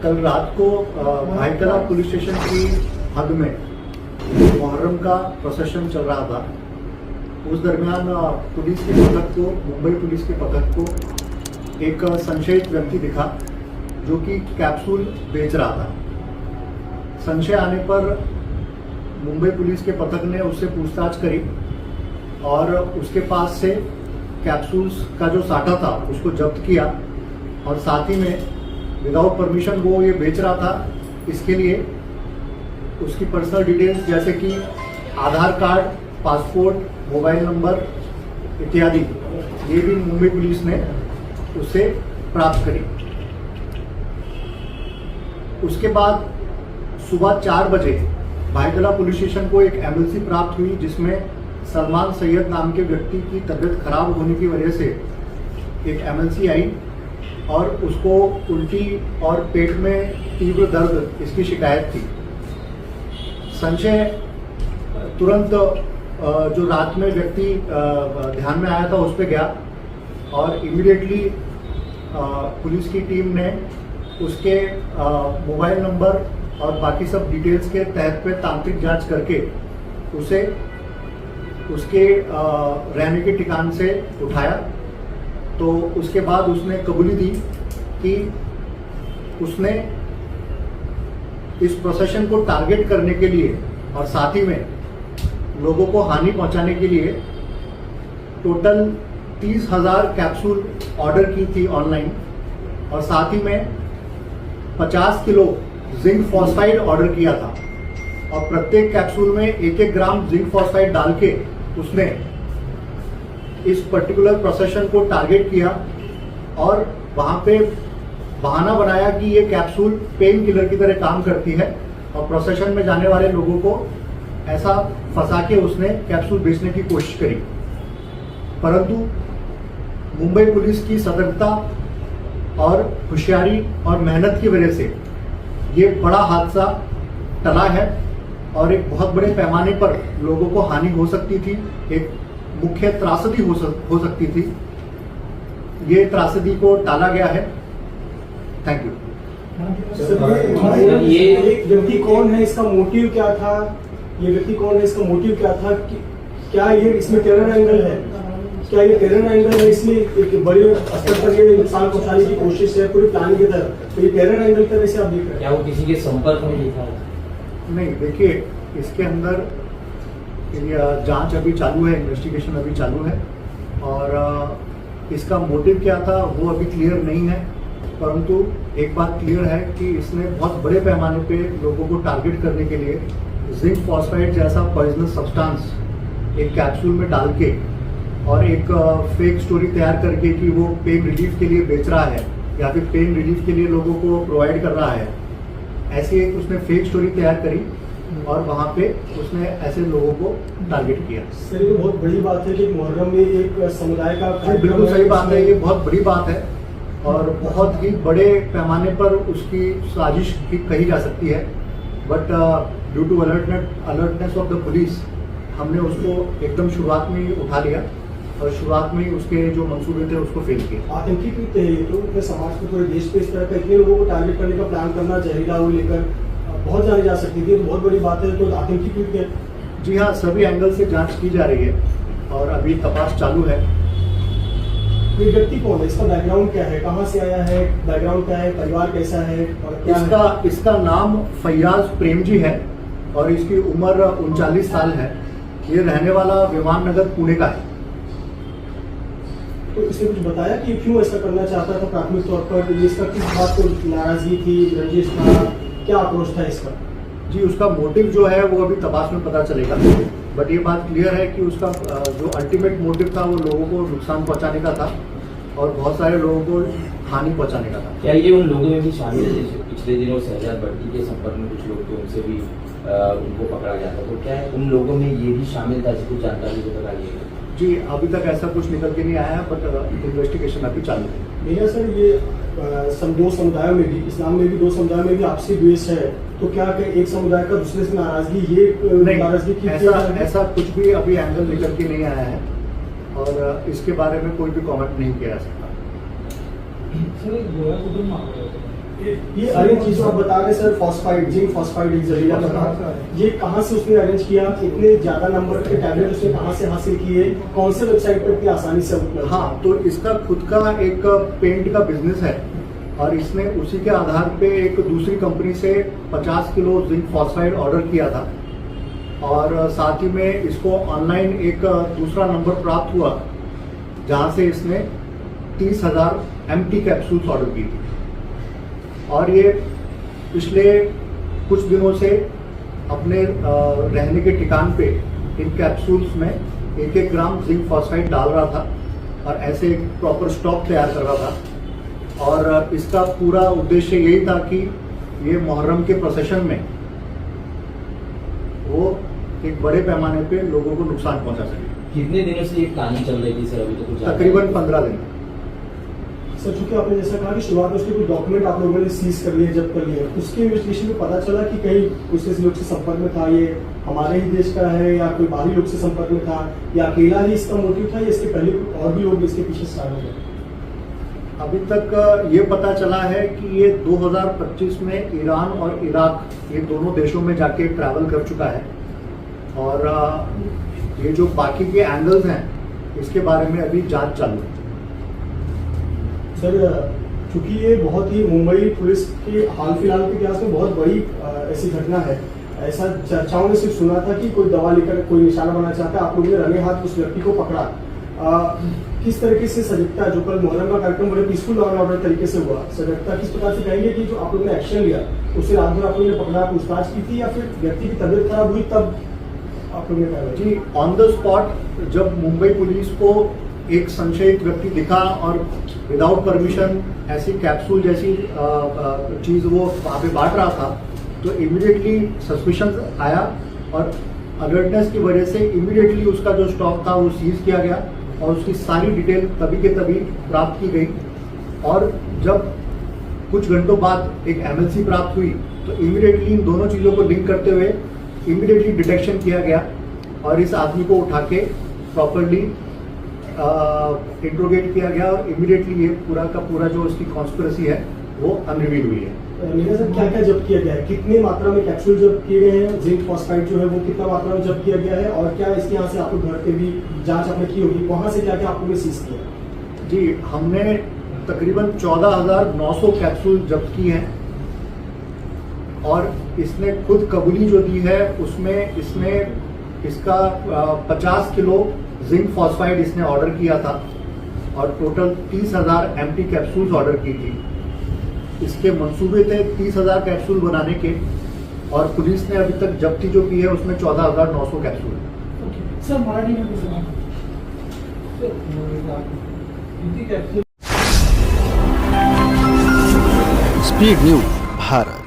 कल रात को भाईतला पुलिस स्टेशन की हद में मुहर्रम का प्रोसेशन चल रहा था। उस दरमियान पुलिस के पथक को, मुंबई पुलिस के पथक को एक संशयित व्यक्ति दिखा जो कि कैप्सूल बेच रहा था। संशय आने पर मुंबई पुलिस के पथक ने उससे पूछताछ करी और उसके पास से कैप्सूल्स का जो साठा था उसको जब्त किया और साथ ही में विदाउट परमिशन वो ये बेच रहा था, इसके लिए उसकी पर्सनल डिटेल्स जैसे कि आधार कार्ड, पासपोर्ट, मोबाइल नंबर इत्यादि ये भी मुंबई पुलिस ने उससे प्राप्त करी। उसके बाद सुबह 4 बजे भाईतला पुलिस स्टेशन को एक एमएलसी प्राप्त हुई जिसमें सलमान सैयद नाम के व्यक्ति की तबीयत खराब होने की वजह से एक एमएलसी आई और उसको उल्टी और पेट में तीव्र दर्द इसकी शिकायत थी। संशय तुरंत जो रात में व्यक्ति ध्यान में आया था उस पर गया और इमीडिएटली पुलिस की टीम ने उसके मोबाइल नंबर और बाकी सब डिटेल्स के तहत पे तांत्रिक जांच करके उसे उसके रहने के ठिकान से उठाया। तो उसके बाद उसने कबूली दी कि उसने इस प्रोसेशन को टारगेट करने के लिए और साथ ही में लोगों को हानि पहुंचाने के लिए टोटल 30,000 कैप्सूल ऑर्डर की थी ऑनलाइन और साथ ही में 50 किलो जिंक फॉस्फाइड ऑर्डर किया था और प्रत्येक कैप्सूल में 1-1 ग्राम जिंक फॉस्फाइड डाल के उसने इस पर्टिकुलर प्रोसेशन को टारगेट किया और वहां पे बहाना बनाया कि ये कैप्सूल पेन किलर की तरह काम करती है और प्रोसेशन में जाने वाले लोगों को ऐसा फंसा के उसने कैप्सूल बेचने की कोशिश करी। परंतु मुंबई पुलिस की सतर्कता और होशियारी और मेहनत की वजह से ये बड़ा हादसा टला है और एक बहुत बड़े पैमाने पर लोगों को हानि हो सकती थी, एक मुख्य त्रासदी हो सकती थी। ये त्रासदी को टाला गया है। Thank you. ये व्यक्ति कौन है, इसका मोटिव क्या था? ये व्यक्ति कौन है, इसका मोटिव क्या था? क्या ये इसमें टेरर एंगल है? क्या ये टेरर एंगल है? इसमें एक बड़े स्तर पर ये नुकसान पहुंचाने की कोशिश है पूरी प्लानिंग की तरफ, तो ये टेरर एंगल तरह से आप देख रहे हैं? क्या वो किसी के संपर्क में लिखा है? नहीं, देखिए इसके अंदर जांच अभी चालू है, इन्वेस्टिगेशन अभी चालू है और इसका मोटिव क्या था वो अभी क्लियर नहीं है। परंतु एक बात क्लियर है कि इसने बहुत बड़े पैमाने पे लोगों को टारगेट करने के लिए जिंक फॉस्फाइड जैसा पॉइजनस सब्सटेंस एक कैप्सूल में डाल के और एक फेक स्टोरी तैयार करके कि वो पेन रिलीफ के लिए बेच रहा है या फिर पेन रिलीफ के लिए लोगों को प्रोवाइड कर रहा है, ऐसी एक उसने फेक स्टोरी तैयार करी और वहां पे उसने ऐसे लोगों को टारगेट किया। सर ये बहुत बड़ी बात है कि मुहर्रम में एक समुदाय का, बिल्कुल सही बात है, ये बहुत बड़ी बात है और बहुत ही बड़े पैमाने पर उसकी साजिश की कही जा सकती है। But due to alertness of the police हमने उसको एकदम शुरुआत में ही उठा लिया और शुरुआत में ही उसके जो मंसूबे थे उसको फेल किया। आतंकी कृत्य है ये, तो पूरे समाज को, पूरे देश पे इस तरह का इतने लोगों को टारगेट करने का प्लान करना, जहरीला वो लेकर बहुत जानी जा सकती थी, तो बहुत बड़ी बात है। तो आतंकी कृत्य? जी हाँ, सभी एंगल से जांच की जा रही है और अभी तपास चालू है। ये व्यक्ति कौन है, इसका बैकग्राउंड क्या है, कहाँ से आया है, बैकग्राउंड क्या है, परिवार कैसा है और क्या इसका नाम फैयाज प्रेम जी है और इसकी उम्र 39 साल है। ये रहने वाला विमान नगर पुणे का है। तो इसने कुछ बताया कि क्यों ऐसा करना चाहता था प्राथमिक तौर पर? इसका किस बात को नाराजगी थी, रंजिश था, क्या आक्रोश था इसका? जी, उसका मोटिव जो है वो अभी तपास में पता चलेगा, बट ये बात क्लियर है कि उसका जो अल्टीमेट मोटिव था वो लोगों को नुकसान पहुंचाने का था और बहुत सारे लोगों को हानि पहुंचाने का था। क्या ये उन लोगों में भी शामिल है जैसे पिछले दिनों शहजाद भट्टी के संपर्क में कुछ लोग थे, उनसे भी उनको पकड़ा गया था, तो क्या उन लोगों में ये भी शामिल था जिसको जानकारी को पता लिया? जी, अभी तक ऐसा कुछ निकल के नहीं आया है, बट इन्वेस्टिगेशन अभी चालू है। भैया सर, ये दो समुदायों में भी, इस्लाम में भी दो समुदायों में भी आपसी द्वेष है, तो क्या एक समुदाय का दूसरे से नाराजगी, ये नाराजगी की ऐसा कुछ भी अभी एंगल निकल के नहीं आया है और इसके बारे में कोई भी कमेंट नहीं किया जा सकता। ये अरेंज चीज आप बता रहे सर, फॉस्फाइड, जिंक फॉस्फाइड एक जहरीला पदार्थ, ये कहाँ से उसने अरेंज किया? इतने ज्यादा नंबर के टैबलेट उसने कहाँ से हासिल किए? कौन से वेबसाइट पर इतनी आसानी से उपलब्ध? हाँ, तो इसका खुद का एक पेंट का बिजनेस है और इसने उसी के आधार पे एक दूसरी कंपनी से 50 किलो जिंक फॉस्फाइड ऑर्डर किया था और साथ ही में इसको ऑनलाइन एक दूसरा नंबर प्राप्त हुआ जहाँ से इसने 30,000 एम्प्टी कैप्सूल्स ऑर्डर की थी और ये पिछले कुछ दिनों से अपने रहने के ठिकान पे इन कैप्सूल्स में 1-1 ग्राम जिंक फॉस्फाइड डाल रहा था और ऐसे एक प्रॉपर स्टॉक तैयार कर रहा था और इसका पूरा उद्देश्य यही था कि ये मुहर्रम के प्रोसेशन में वो एक बड़े पैमाने पे लोगों को नुकसान पहुंचा सके। कितने दिनों से ये प्लानिंग चल रही थी सर? अभी तो कुछ तकरीबन 15 दिन। सर चूंकि आपने जैसा कहा कि शुरुआत में उसके कुछ डॉक्यूमेंट आप लोगों ने सीज कर लिए, जब्त कर लिए, उसके इन्वेस्टिगेशन में पता चला कि कहीं दूसरे लोग से संपर्क में था, ये हमारे ही देश का है या कोई बाहरी लोग से संपर्क में था या अकेला ही इसका मोटिव था या इसके पहले और भी लोग इसके पीछे शामिल हैं? अभी तक ये पता चला है कि ये 2025 में ईरान और इराक ये दोनों देशों में जाके ट्रैवल कर चुका है और ये जो बाकी के एंगल्स हैं इसके बारे में अभी जांच चालू है। सर चूंकि ये बहुत ही मुंबई पुलिस के हाल फिलहाल के इतिहास में बहुत बड़ी ऐसी घटना है, ऐसा चर्चाओं में सिर्फ सुना था कि कोई दवा लेकर कोई निशाना बनाना चाहता है, आप लोगों ने रंगे हाथ उस व्यक्ति को पकड़ा। किस तरीके से सजगता, जो कल मुहर्रम का कार्यक्रम बड़े पीसफुल लॉ एंड ऑर्डर तरीके से हुआ, सजगता किस प्रकार से कहेंगे कि जो आप लोगों ने एक्शन लिया उससे रात भर आप लोगों ने पकड़ा, पूछताछ की थी या फिर व्यक्ति की तबीयत खराब हुई तब आप लोगों ने कहा? जी, ऑन द स्पॉट जब मुंबई पुलिस को एक संशयित व्यक्ति दिखा और विदाउट परमिशन ऐसी कैप्सूल जैसी चीज वो वहाँ पे बांट रहा था तो इमीडिएटली सस्पिशन आया और अलर्टनेस की वजह से इमीडिएटली उसका जो स्टॉक था वो सीज किया गया और उसकी सारी डिटेल तभी के तभी प्राप्त की गई और जब कुछ घंटों बाद एक एमएलसी प्राप्त हुई तो इमीडिएटली इन दोनों चीज़ों को लिंक करते हुए इमीडिएटली डिटेक्शन किया गया और इस आदमी को उठा के प्रॉपरली इंट्रोगेट किया गया और इमीडिएटली ये पूरा का पूरा जो उसकी कॉन्स्पिरेसी है वो अनरिवील हुई है। नीरज सर, क्या क्या जब्त किया गया है? कितनी मात्रा में कैप्सूल जब्त किए गए हैं? जिंक फॉस्फाइड जो है वो कितना मात्रा में जब्त किया गया है और क्या इसके यहाँ से आपको घर पे भी जांच आपने की होगी, वहां से क्या क्या आपको भी सीज किया? जी, हमने तकरीबन 14,900 कैप्सूल जब्त की हैं और इसने खुद कबूली जो दी है उसमें इसने इसका 50 किलो जिंक फॉस्फाइड इसने ऑर्डर किया था और टोटल 30,000 एम्प्टी कैप्सूल्स ऑर्डर की थी। इसके मंसूबे थे 30,000 कैप्सूल बनाने के और पुलिस ने अभी तक जब्ती जो की है उसमें 14,900 कैप्सूल है। सर मराठी में स्पीड न्यूज भारत।